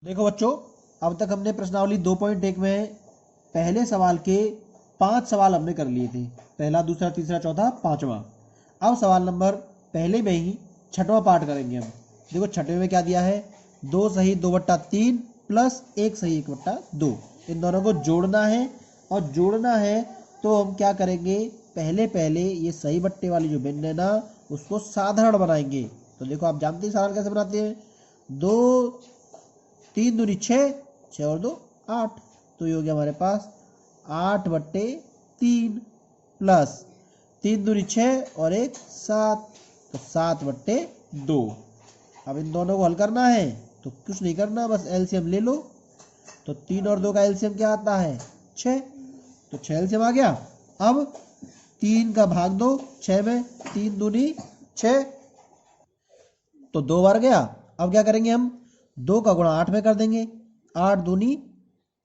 देखो बच्चों, अब तक हमने प्रश्नावली 2.1 में पहले सवाल के 5 सवाल हमने कर लिए थे। पहला, दूसरा, तीसरा, चौथा, पांचवा। अब सवाल नंबर पहले में ही छठवां पार्ट करेंगे हम। देखो छठवें में क्या दिया है, 2 सही 2/3 प्लस 1 सही 1/2। इन दोनों को जोड़ना है, और जोड़ना है तो हम क्या करेंगे, पहले ये सही बट्टे वाली जो भिन्न है ना, उसको साधारण बनाएंगे। तो देखो आप जानते हैं साधारण कैसे बनाते हैं। 2 3 दूनी 6, 6 और 2 8। तो ये हो गया हमारे पास 8/3 प्लस 3 दूनी 6 और 1 7, तो 7/2। अब इन दोनों को हल करना है तो कुछ नहीं करना, बस एलसीएम ले लो। तो 3 और 2 का एलसीएम क्या आता है, 6। तो 6 एलसीएम आ गया। अब 3 का भाग दो 6 में, 3 दूनी 6, तो 2 बार गया। अब क्या करेंगे हम, 2 का गुणा 8 में कर देंगे, 8 दूनी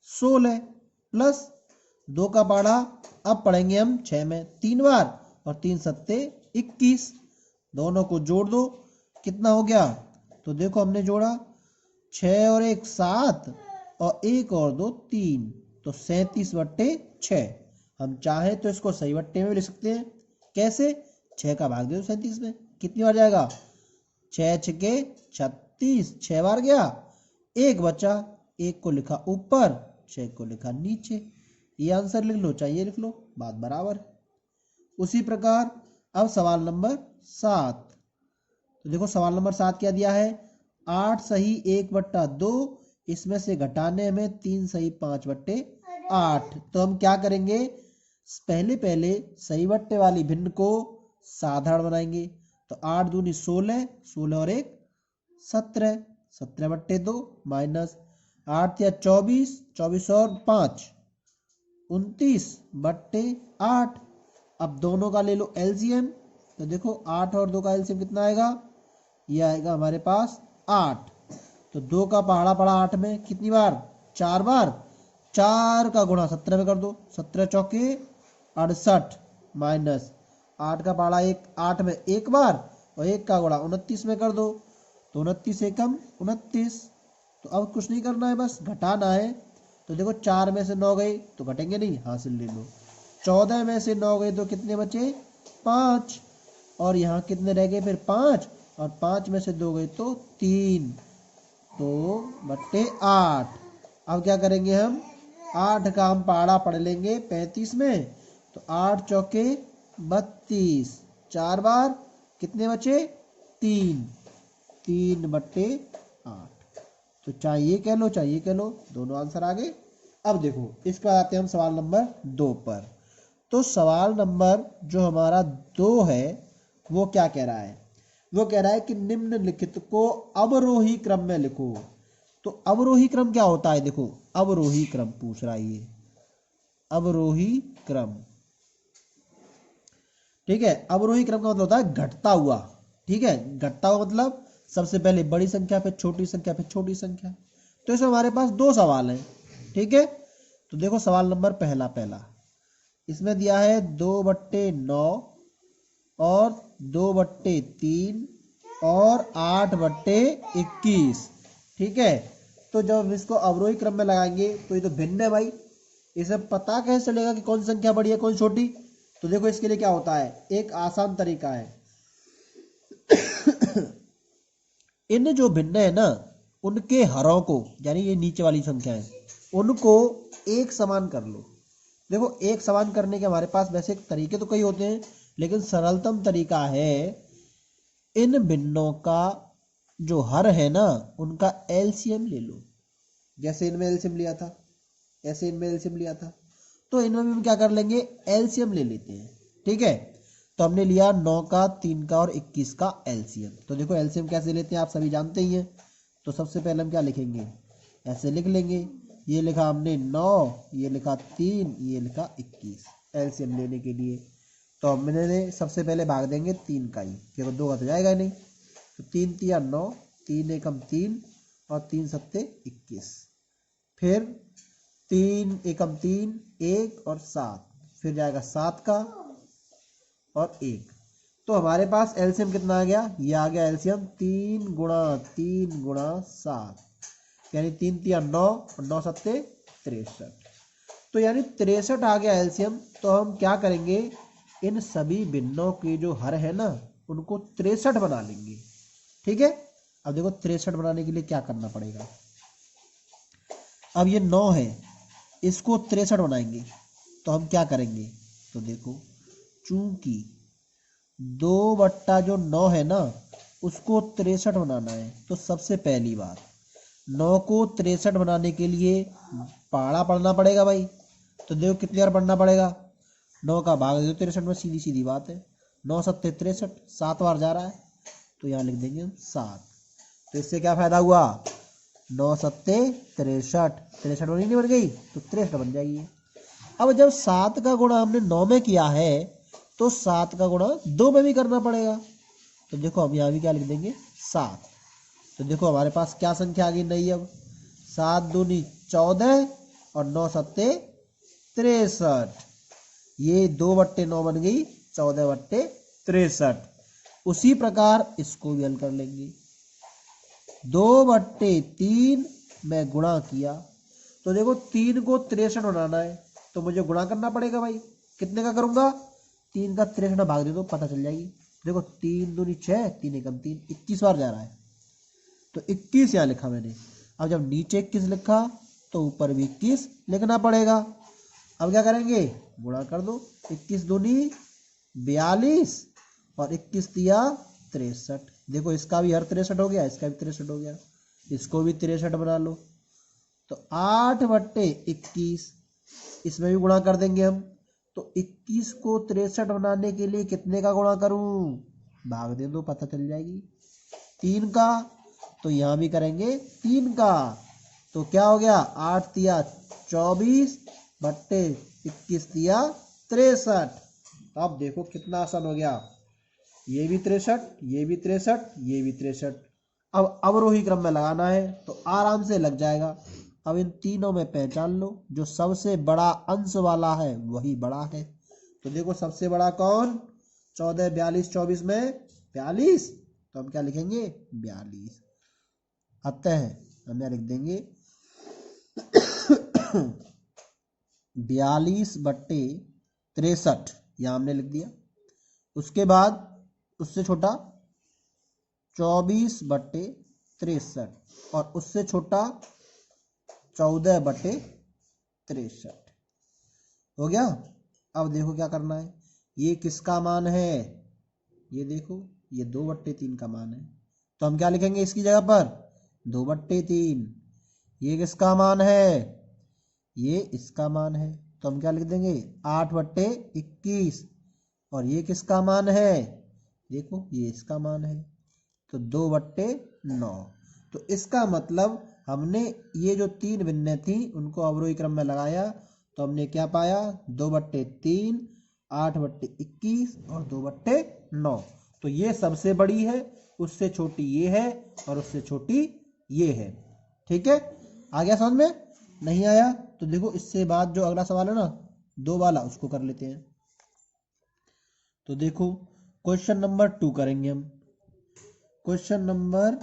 16 प्लस 2 का पाढ़ा अब पढ़ेंगे हम 6 में 3 बार, और 3 सत्ते 21। दोनों को जोड़ दो, कितना हो गया। तो देखो हमने जोड़ा 6 और 1 7, और 1 और 2 3, तो 37/6। हम चाहे तो इसको सही बट्टे में भी लिख सकते हैं। कैसे, 6 का भाग दे दो 37 में, कितनी बार जाएगा, 6 छके 36, 6 बार गया। 1 बचा, 1 को लिखा ऊपर, 6 को लिखा नीचे। ये आंसर लिख लो, चाहिए लिख लो, बात बराबर है। उसी प्रकार अब सवाल नंबर 7। तो देखो सवाल नंबर 7 क्या दिया है, 8 सही 1/2, इसमें से घटाने में 3 सही 5/8। तो हम क्या करेंगे, पहले सही बट्टे वाली भिन्न को साधारण बनाएंगे। तो 8 दूनी 16, 16 और 1 17, 17/2 माइनस 8 या 24, 24 और 5 29/8। अब दोनों का ले लो एलसीएम। तो देखो 8 और 2 का एलसीएम कितना आएगा, यह आएगा हमारे पास 8। तो 2 का पहाड़ा पड़ा 8 में, कितनी बार, 4 बार। 4 का गुणा 17 में कर दो, 17 चौके 68 माइनस 8 का पहाड़ा 8 में 1 बार, और 1 का गुणा 29 में कर दो, तो 29 एकम 29। तो अब कुछ नहीं करना है, बस घटाना है। तो देखो 4 में से 9 गए तो घटेंगे नहीं, हासिल ले लो। 14 में से 9 गए तो कितने बचे, 5, और यहाँ कितने रह गए फिर 5, और 5 में से 2 गए तो 3, तो 2/8। अब क्या करेंगे हम, 8 का हम पहाड़ा पढ़ लेंगे 35 में, तो 8 चौके 32, 4 बार, कितने बचे 3, 3/8। तो चाहिए कह लो, चाहिए कह लो, दोनों आंसर आ गए। अब देखो इसके बाद आते हैं हम सवाल नंबर 2 पर। तो सवाल नंबर जो हमारा 2 है वो क्या कह रहा है, वो कह रहा है कि निम्नलिखित को अवरोही क्रम में लिखो। तो अवरोही क्रम क्या होता है, देखो अवरोही क्रम पूछ रहा है ये, अवरोही क्रम, ठीक है। अवरोही क्रम का मतलब होता है घटता हुआ, ठीक है। घटता हुआ मतलब सबसे पहले बड़ी संख्या, फिर छोटी संख्या, फिर छोटी संख्या। तो इसमें हमारे पास 2 सवाल हैं, ठीक है। तो देखो सवाल नंबर पहला इसमें दिया है 2/9 और 2/3 और 8/21, ठीक है। तो जब इसको अवरोही क्रम में लगाएंगे तो ये तो भिन्न है भाई, इसे पता कैसे चलेगा कि कौन सी संख्या बड़ी है कौन सी छोटी। तो देखो इसके लिए क्या होता है, एक आसान तरीका है। इन जो भिन्न है ना, उनके हरों को, यानी ये नीचे वाली संख्या है, उनको एक समान कर लो। देखो एक समान करने के हमारे पास वैसे तरीके तो कई होते हैं, लेकिन सरलतम तरीका है इन भिन्नों का जो हर है ना, उनका एलसीएम ले लो। जैसे इनमें एलसीएम लिया था, ऐसे इनमें एलसीएम लिया था, तो इनमें भी हम क्या कर लेंगे, एलसीएम ले लेते हैं, ठीक है। तो हमने लिया 9 का, 3 का और 21 का एलसीएम। तो देखो एलसीएम कैसे लेते हैं आप सभी जानते ही हैं। तो सबसे पहले हम क्या लिखेंगे, ऐसे लिख लेंगे, ये लिखा हमने 9, ये लिखा 3, ये लिखा 21 एलसीएम लेने के लिए। तो हमने सबसे पहले भाग देंगे 3 का ही, क्योंकि 2 का तो जाएगा ही नहीं। तो 3 तिया 9, 3 एकम 3 और 3 सत्ते 21, फिर 3 एकम 3, 1 और 7, फिर जाएगा 7 का और 1। तो हमारे पास एलसीएम कितना आ गया, ये आ गया एलसीएम 3 × 3 × 7। यानी 3 तिया 9 और 9 सत्ते 63। तो यानी 63 आ गया एलसीएम। तो हम क्या करेंगे, इन सभी भिन्नों के जो हर है ना उनको 63 बना लेंगे। ठीक है, अब देखो 63 बनाने के लिए क्या करना पड़ेगा। अब ये 9 है, इसको 63 बनाएंगे तो हम क्या करेंगे, तो देखो चूंकि 2 जो 9 है ना उसको 63 बनाना है, तो सबसे पहली बात 9 को 63 बनाने के लिए पहाड़ा पढ़ना पड़ेगा भाई। तो देखो कितनी बार पढ़ना पड़ेगा, 9 का भाग दे दो 63 में, सीधी सीधी बात है। 9 सत्ते 63, 7 बार जा रहा है, तो यहाँ लिख देंगे हम 7। तो इससे क्या फायदा हुआ, 9 सत्ते 63, 63 बनी नहीं बन गई, तो 63 बन जाएगी। अब जब 7 का गुणा हमने 9 में किया है तो 7 का गुणा 2 में भी करना पड़ेगा। तो देखो हम यहाँ भी क्या लिख देंगे 7। तो देखो हमारे पास क्या संख्या आ गई नई, अब 7 दूनी 14 और 9 सत्ते 63, ये 2/9 बन गई 14/63। उसी प्रकार इसको भी हल कर लेंगे, 2/3 में गुणा किया। तो देखो 3 को 63 बनाना है तो मुझे गुणा करना पड़ेगा भाई। कितने का करूंगा, 3 का 63 भाग दे दो, पता चल जाएगी। देखो 3 दूनी 6, 3 एकम 3, 21 बार जा रहा है, तो 21 यहाँ लिखा मैंने। अब जब नीचे 21 लिखा तो ऊपर भी 21 लिखना पड़ेगा। अब क्या करेंगे, गुणा कर दो, 21 दूनी 42 और 21 तिया 63। देखो इसका भी हर 63 हो गया, इसका भी 63 हो गया, इसको भी 63 बना लो। तो 8/21 इसमें भी गुणा कर देंगे हम। तो 21 को 63 बनाने के लिए कितने का गुणा करूं, भाग दे दो, पता चल जाएगी 3 का। तो यहां भी करेंगे 3 का, तो क्या हो गया 8 तिया 24 बट्टे 21 तिया 63। तो अब देखो कितना आसान हो गया, ये भी 63, ये भी 63, ये भी 63। अब अवरोही क्रम में लगाना है तो आराम से लग जाएगा। अब इन तीनों में पहचान लो, जो सबसे बड़ा अंश वाला है वही बड़ा है। तो देखो सबसे बड़ा कौन, 14, 42, 24 में 42, तो हम क्या लिखेंगे 42। अतः हम क्या लिख देंगे 42/63, यहां हमने लिख दिया। उसके बाद उससे छोटा 24/63 और उससे छोटा 14/63 हो गया। अब देखो क्या करना है, ये किसका मान है, ये देखो ये 2/3 का मान है, तो हम क्या लिखेंगे इसकी जगह पर 2/3। ये किसका मान है, ये इसका मान है, तो हम क्या लिख देंगे 8/21। और ये किसका मान है, देखो ये इसका मान है, तो 2/9। तो इसका मतलब हमने ये जो 3 भिन्नें थी उनको अवरोही क्रम में लगाया, तो हमने क्या पाया 2/3, 8/21 और 2/9। तो ये सबसे बड़ी है, उससे छोटी ये है और उससे छोटी ये है। ठीक है, आ गया समझ में, नहीं आया तो देखो इससे बाद जो अगला सवाल है ना 2 वाला, उसको कर लेते हैं। तो देखो क्वेश्चन नंबर 2 करेंगे हम, क्वेश्चन नंबर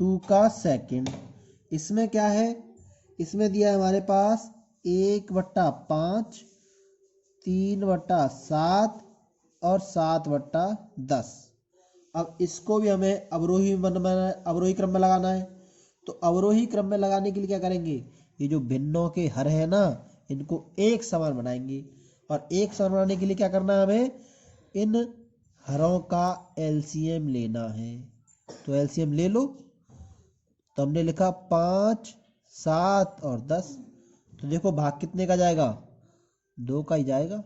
2 का सेकंड। इसमें क्या है, इसमें दिया है हमारे पास 1/5, 3/7 और 7/10। अब इसको भी हमें अवरोही क्रम में लगाना है। तो अवरोही क्रम में लगाने के लिए क्या करेंगे, ये जो भिन्नों के हर है ना इनको एक समान बनाएंगे। और एक समान बनाने के लिए क्या करना है, हमें इन हरों का एलसीएम लेना है। तो एलसीएम ले लो। तो हमने लिखा 5, 7 और 10। तो देखो भाग कितने का जाएगा, 2 का ही जाएगा,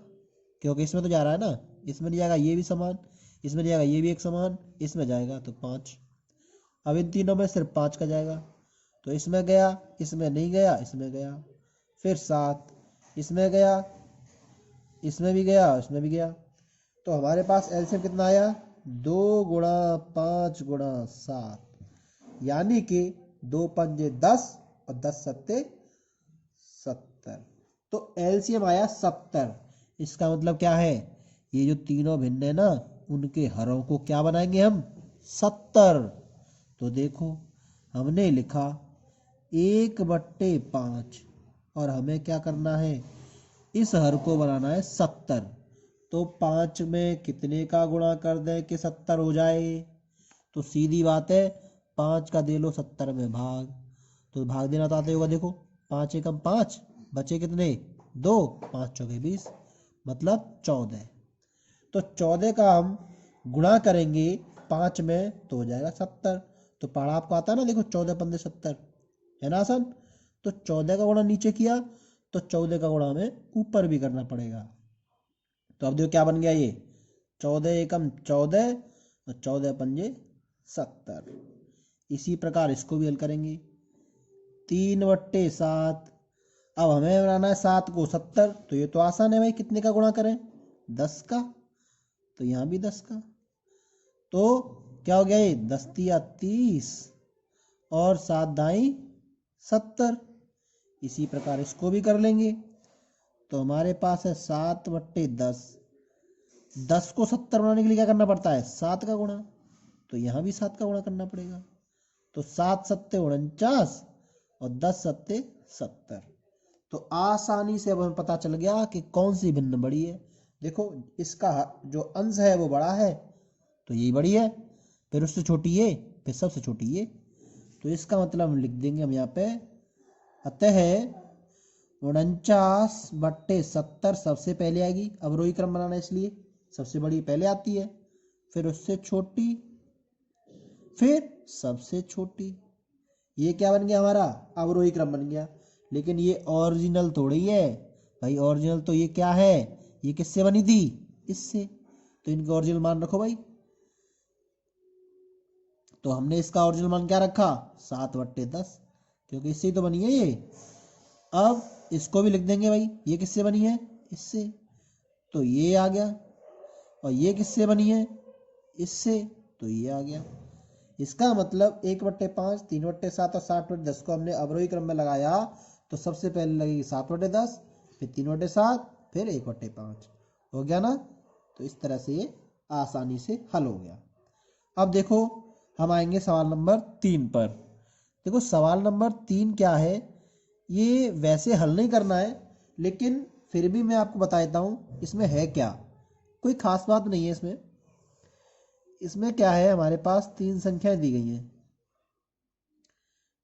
क्योंकि इसमें तो जा रहा है ना, इसमें नहीं जाएगा ये भी समान, इसमें नहीं जाएगा ये भी एक समान, इसमें जाएगा तो 5। अब इन तीनों में सिर्फ 5 का जाएगा, तो इसमें गया, इसमें नहीं गया, इसमें गया, फिर 7 इसमें गया, इसमें भी गया, इसमें भी गया। तो हमारे पास एलसीएम कितना आया, 2 गुणा 5 गुणा 7, यानी कि 2 पंजे 10 और 10 सत्ते 70। तो एलसीएम आया 70। इसका मतलब क्या है, ये जो तीनों भिन्न है ना उनके हरों को क्या बनाएंगे हम 70। तो देखो हमने लिखा 1/5 और हमें क्या करना है, इस हर को बनाना है 70। तो 5 में कितने का गुणा कर दें कि 70 हो जाए? तो सीधी बात है, 5 का दे लो 70 में भाग। तो भाग देना तो आते होगा, देखो 5 एकम 5, बचे कितने 2, 5 चौके 20, मतलब 14। तो 14 का हम गुणा करेंगे 5 में तो हो जाएगा 70। तो पढ़ा आपको आता है ना, देखो 14 पंद्रह 70 है ना आसान। तो 14 का गुणा नीचे किया तो 14 का गुणा हमें ऊपर भी करना पड़ेगा। तो अब देखो क्या बन गया, ये 14 एकम 14 और 14 पंजे 70। इसी प्रकार इसको भी हल करेंगे, 3/7। अब हमें बनाना है 7 को 70। तो ये तो आसान है भाई, कितने का गुणा करें, 10 का। तो यहाँ भी 10 का। तो क्या हो गया, ये 10 तिया 30 और 7 दाई 70। इसी प्रकार इसको भी कर लेंगे। तो हमारे पास है 7/10। 10 को 70 बनाने के लिए क्या करना पड़ता है, 7 का गुणा। तो यहाँ भी 7 का गुणा करना पड़ेगा। तो 7 सत्ते 49 और 10 सत्ते 70। तो आसानी से अब हमें पता चल गया कि कौन सी भिन्न बड़ी है। देखो इसका जो अंश है वो बड़ा है, तो यही बड़ी है, फिर उससे छोटी ये, फिर सबसे छोटी ये। तो इसका मतलब हम लिख देंगे हम यहाँ पे, अतः 49/70 सबसे पहले आएगी। अवरोही क्रम बनाना इसलिए सबसे बड़ी पहले आती है, फिर उससे छोटी, फिर सबसे छोटी। ये क्या बन गया हमारा, अवरोही क्रम बन गया। लेकिन ये ओरिजिनल थोड़ी है भाई, ओरिजिनल तो ये क्या है, ये किससे बनी थी, इससे। तो इनका ओरिजिनल मान रखो भाई। तो हमने इसका ओरिजिनल मान क्या रखा, 7/10, क्योंकि इससे ही तो बनी है ये। अब इसको भी लिख देंगे भाई, ये किससे बनी है, इससे। तो ये आ गया। और ये किससे बनी है, इससे। तो ये आ गया। इसका मतलब 1/5, 3/7 और 7/10 को हमने अवरोही क्रम में लगाया। तो सबसे पहले लगेगी 7/10, फिर 3/7, फिर 1/5। हो गया ना। तो इस तरह से ये आसानी से हल हो गया। अब देखो हम आएंगे सवाल नंबर 3 पर। देखो सवाल नंबर 3 क्या है, ये वैसे हल नहीं करना है, लेकिन फिर भी मैं आपको बता देता हूँ इसमें है क्या। कोई खास बात नहीं है इसमें। इसमें क्या है, हमारे पास 3 संख्याएं दी गई हैं,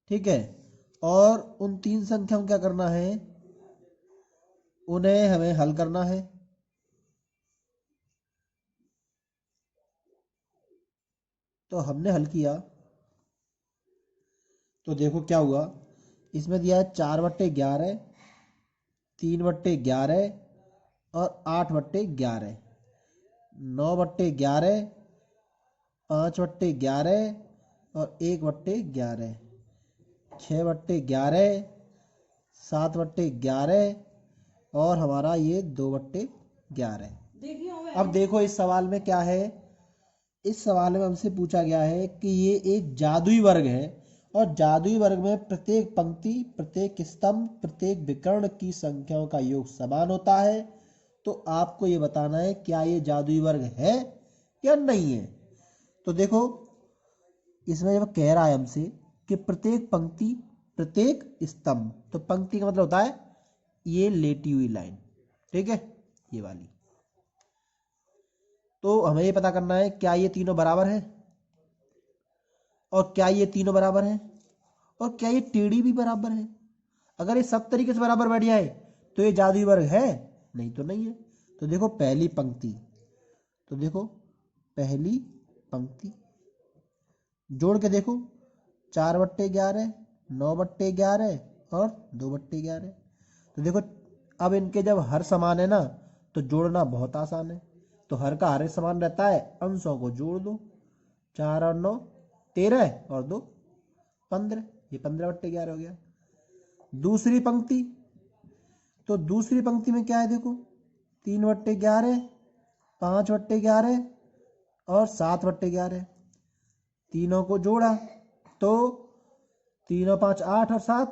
ठीक है। और उन 3 संख्याओं क्या करना है, उन्हें हमें हल करना है। तो हमने हल किया तो देखो क्या हुआ। इसमें दिया है 4/11, 3/11 और 8/11, 9/11, 5/11 और 1/11, 6/11, 7/11 और हमारा ये 2/11। अब देखो इस सवाल में क्या है, इस सवाल में हमसे पूछा गया है कि ये एक जादुई वर्ग है और जादुई वर्ग में प्रत्येक पंक्ति, प्रत्येक स्तंभ, प्रत्येक विकर्ण की संख्याओं का योग समान होता है। तो आपको ये बताना है क्या ये जादुई वर्ग है या नहीं है। तो देखो इसमें जब कह रहा है हमसे कि प्रत्येक पंक्ति, प्रत्येक स्तंभ, तो पंक्ति का मतलब होता है ये लेटी हुई लाइन, ठीक है, ये वाली। तो हमें ये पता करना है क्या ये तीनों बराबर है, और क्या ये तीनों बराबर है, और क्या ये टेढ़ी भी बराबर है। अगर ये सब तरीके से बराबर बैठ जाए तो ये जादुई वर्ग है, नहीं तो नहीं है। तो देखो पहली पंक्ति, तो देखो पहली पंक्ति जोड़ के देखो, 4/11, 9/11 और 2/11। तो देखो अब इनके जब हर समान है ना, तो जोड़ना बहुत आसान है। तो हर का हर समान रहता है, अंशों को जोड़ दो, 4 और 9 13 और 2 15, ये 15/11 हो गया। दूसरी पंक्ति, तो दूसरी पंक्ति में क्या है देखो, 3/11, 5/11 और 7/11, तीनों को जोड़ा तो 3 और 5 8 और 7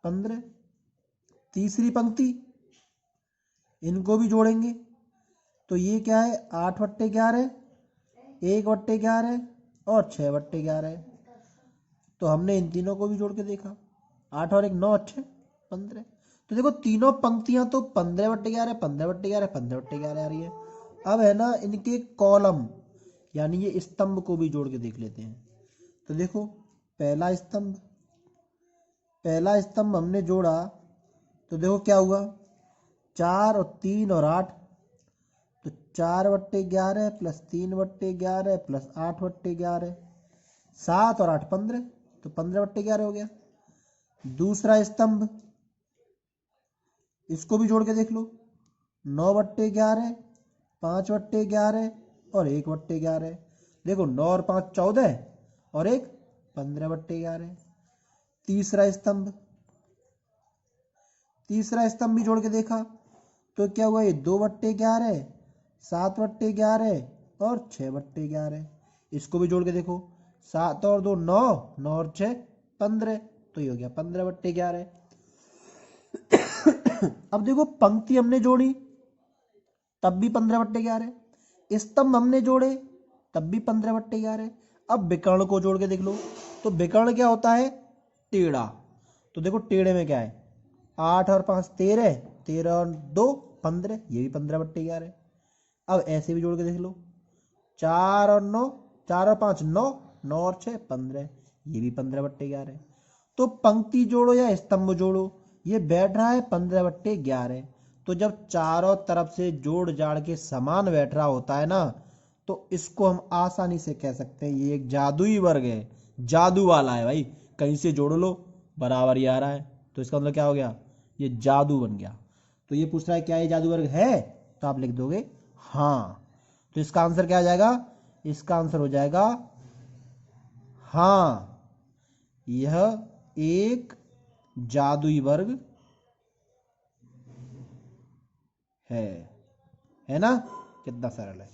15। तीसरी पंक्ति, इनको भी जोड़ेंगे तो ये क्या है, 8/11, 1/11 और 6/11। तो हमने इन तीनों को भी जोड़ के देखा 8 और 1 9, 6 15। तो देखो तीनों पंक्तियां तो 15/11 15/11 15/11 आ रही है। अब है ना इनके कॉलम यानी ये स्तंभ को भी जोड़ के देख लेते हैं। तो देखो पहला स्तंभ हमने जोड़ा तो देखो क्या हुआ, 4 और 3 और 8, तो 4/11 प्लस 3/11 प्लस 8/11, 7 और 8 15, तो 15/11 हो गया। दूसरा स्तंभ इसको भी जोड़ के देख लो, 9/11 5/11 और 1/11। देखो 9 और 5 14 और 1 15/11। तीसरा स्तंभ भी जोड़ के देखा तो क्या हुआ, ये 2/11 7/11 और 6/11। इसको भी जोड़ के देखो, 7 और 2 9 9 और 6 15, तो ये हो गया 15/11। अब देखो पंक्ति हमने जोड़ी तब भी 15/11, स्तंभ हमने जोड़े तब भी 15/11। अब विकर्ण को जोड़ के देख लो, तो विकर्ण क्या होता है, टेढ़ा। तो देखो टेढ़े में क्या है, 8 और 5 13, 13 और 2 15, ये भी 15/11। अब ऐसे भी जोड़ के देख लो, 4 और 9 4 और 5 9 9 और 6 15, ये भी 15/11। तो पंक्ति जोड़ो या स्तंभ जोड़ो, ये बैठ रहा है 15/11। तो जब चारों तरफ से जोड़ जाड़ के समान बैठ रहा होता है ना, तो इसको हम आसानी से कह सकते हैं ये एक जादुई वर्ग है, जादू वाला है भाई। कहीं से जोड़ लो बराबर ही आ रहा है, तो इसका मतलब क्या हो गया, ये जादू बन गया। तो ये पूछ रहा है क्या ये जादू वर्ग है, तो आप लिख दोगे हाँ। तो इसका आंसर क्या आ जाएगा, इसका आंसर हो जाएगा हाँ, यह एक जादुई वर्ग है ना। कितना सरल है।